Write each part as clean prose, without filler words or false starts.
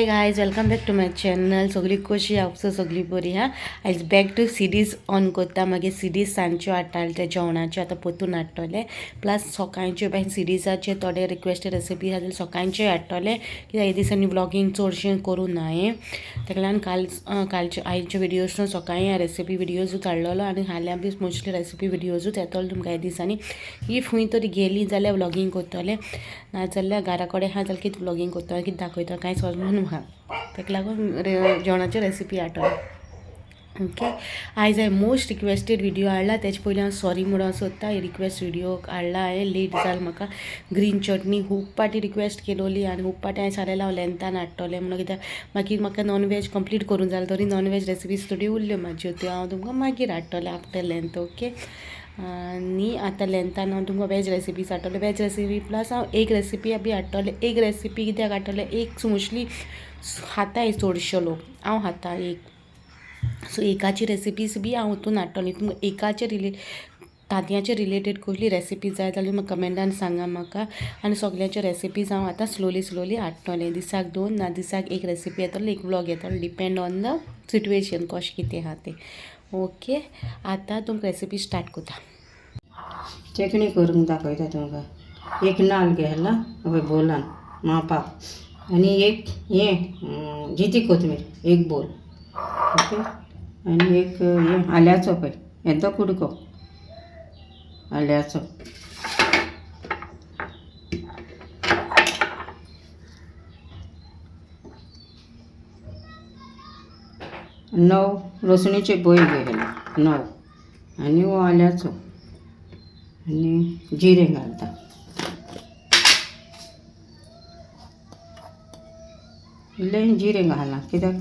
Hey guys, welcome back to my channel. सगळी कशी आसा सगळी बरी हा. आयज बॅक टू सिरीज ऑन करता. मागीर सिरीज सांजच्यो हाडटाले ते जेवणाच्यो आतां परतून हाडटले. प्लस सकाळच्यो बाय सिरीजाचे थोडे रिक्वेस्ट रेसिपी आसा जाल्यार सकाळचे हाडटले कित्याक हे दिसांनी व्लॉगिंग चडशें करूं ना हांवें. ताका लागून कालचे आयचे विडियोज सकाळी रेसिपी विडियोजूच हाडलेलो आनी हाल्यां बी मोस्टली रेसिपी विडियोजूच येतलो तुमकां ह्या दिसांनी. इफ खंय तरी गेली जाल्यार व्लॉगिंग करतले, नाजाल्यार घरा कडेन आहा जाल्यार कितें व्लॉगिंग करतले कितें दाखयतले कांय समजून म्हाका. ताका लागून जेवणाची रेसिपी हाडटले. ओके, आयज हांवें मोस्ट रिक्वेस्टेड व्हिडिओ हाडला. तेजे पयलीं हांव सॉरी म्हणून सोदता. रिक्वेस्ट व्हिडिओ हाडला हांवें, लेट जालें म्हाका. ग्रीन चटणी खूब पाटी रिक्वेस्ट केलोली आनी खूब पाटी हांवें सांगलेलें हांव लेंथान हाडटलें म्हणून, कित्याक मागीर म्हाका नॉन वेज कंप्लीट करूंक जालें. तरी नॉन वेज रेसिपीज थोडी उरल्यो म्हाज्यो, त्यो हांव तुमकां मागीर हाडटलें आफ्टर लेंथ. ओके, आनी आतां लेंथान हांव तुमकां वेज रेसिपीज हाडटलें. वेज रेसिपी प्लस हांव एक रेसिपी बी हाडटलें. एक रेसिपी कित्याक हाडटलें, एक मोस्टली खाताय चडशे लोक, हांव खाता एक. सो एकाची रेसिपीज बी हांव हितून हाडटलें. तुमकां एकाचे तांतयांचे रिलेटेड कसली रेसिपी जाय जाल्यार म्हाका कमेंटान सांगा म्हाका. आनी सगळ्यांचे रेसिपीज हांव आतां स्लोली हाडटलें. दिसाक 2 ना दिसाक एक रेसिपी येतलो, एक व्लॉग येतलो, डिपेंड ऑन द सिट्युएशन कशें कितें आहा तें. ओके, आतां तुमकां रेसिपी स्टार्ट करता. चटणी करून दाखयता तुमकां. एक नाल्ल घेतला बोलान मापाक, आनी एक जिती कोथमीर एक बोल. ओके, आनी एक आल्याचो पळय येदो कुडको आल्याचो. णव लसणीचे बय घेतले 9, आनी हो आल्याचो, आनी जिरें घालता. इल्लें जिरें घालना कित्याक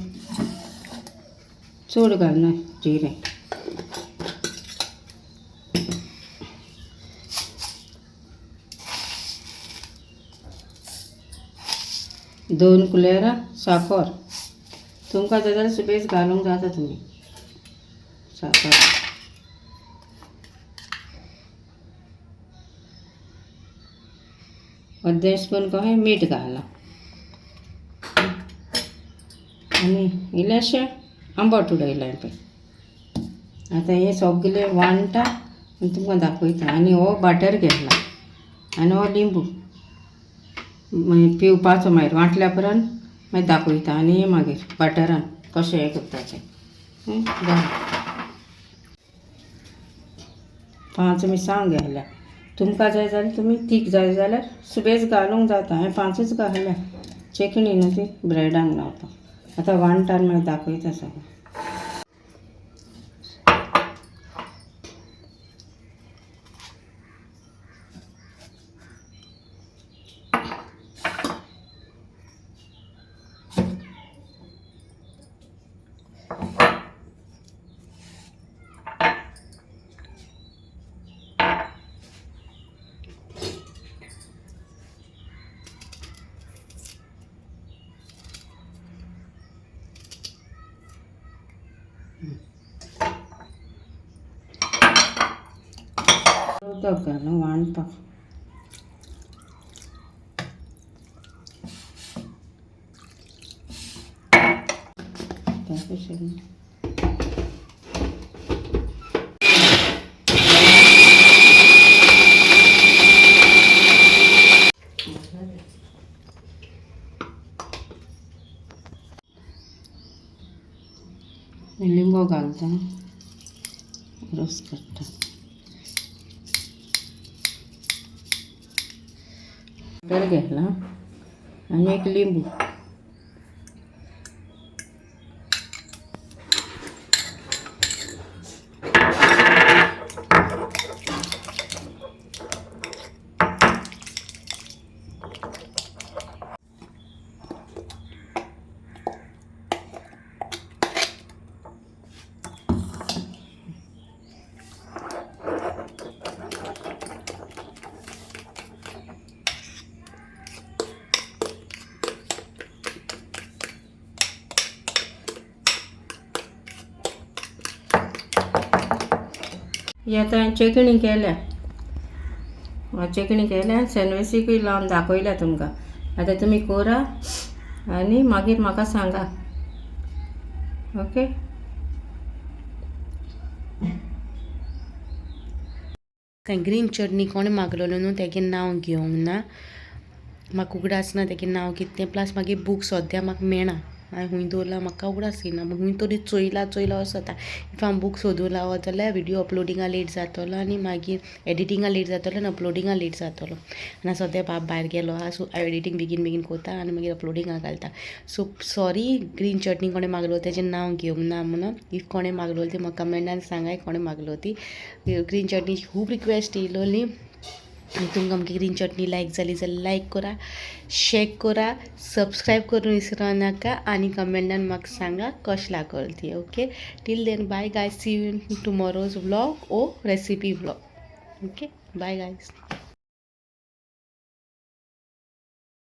चड घालना जिरें. दोन कुलेरां साखर. तुमकां जाय जाल्यार सुबेज घालूंक जाता तुमी साखर. अर्दें स्पून कशें मीठ घालना, आनी इल्लेशें आंबट उडयलें पळय. आतां हें सगळें वांटटा आनी तुमकां दाखयता. आनी हो बाटर घेतला आनी हो लिंबू मागीर पिवपाचो. मागीर वांटल्या उपरांत मागीर दाखयता. आनी हें मागीर बाटरान कशें हें करपाचें. 5 मिरसांग घातल्या. तुमकां जाय जाल्यार तुमी तीख जाय जाल्यार सुबेज घालूंक जाता. हांवें 5च घातल्या. चटणी न्हू ती ब्रेडांक लावपाक. आतां वांटान मागीर दाखयता सगळें. उदक घालून वांटपाक. लिंबू घालता, रस काडटा. बटर घेतला आनी एक लिंबू. ही आतां हांवें चटणी केल्या. चटणी केल्या सँडविचीकूय लावन दाखयल्या तुमकां. आतां तुमी करा आनी मागीर म्हाका सांगा. ओके. काय ग्रीन चटणी कोणें मागलेलो न्हू तेगे नांव घेवंक ना. म्हाका उगडास ना तेगे नांव कितें तें. प्लस मागीर बूक सद्या म्हाका मेळना. हांवें खूंय दवरला म्हाका उगडास येयना. खूंय तरी चोयला असो जाता. इफ हांव बूक सोदूं लावत जाल्यार व्हिडियो अपलोडिंगा लेट जातलो आनी मागीर एडिटिंगा लेट जातलो आनी अपलोडिंगा लेट जातलो. आनी सद्या बाब भायर गेलो आहा सो हांव एडिटींग बेगीन कोता आनी मागीर अपलोडिंगा घालता. सो सॉरी ग्रीन चटणी कोणें मागलो तेजें नांव घेवंक ना म्हणून. इफ कोणें मागलो ती म्हाका कमेंटान सांगाय कोणें मागलो ती. ग्रीन चटणीची खूब रिक्वेस्ट येयलोली. आनी तुमकां आमची ग्रीन चटणी लायक जाली जाल्यार लायक करा, शेअर करा, सबस्क्रायब करूंक विसरो नाका आनी कमेंटान म्हाका सांगा कशें लागली ती. Okay, till then bye guys, see you in tomorrow's vlog oh recipe vlog. Okay, bye guys.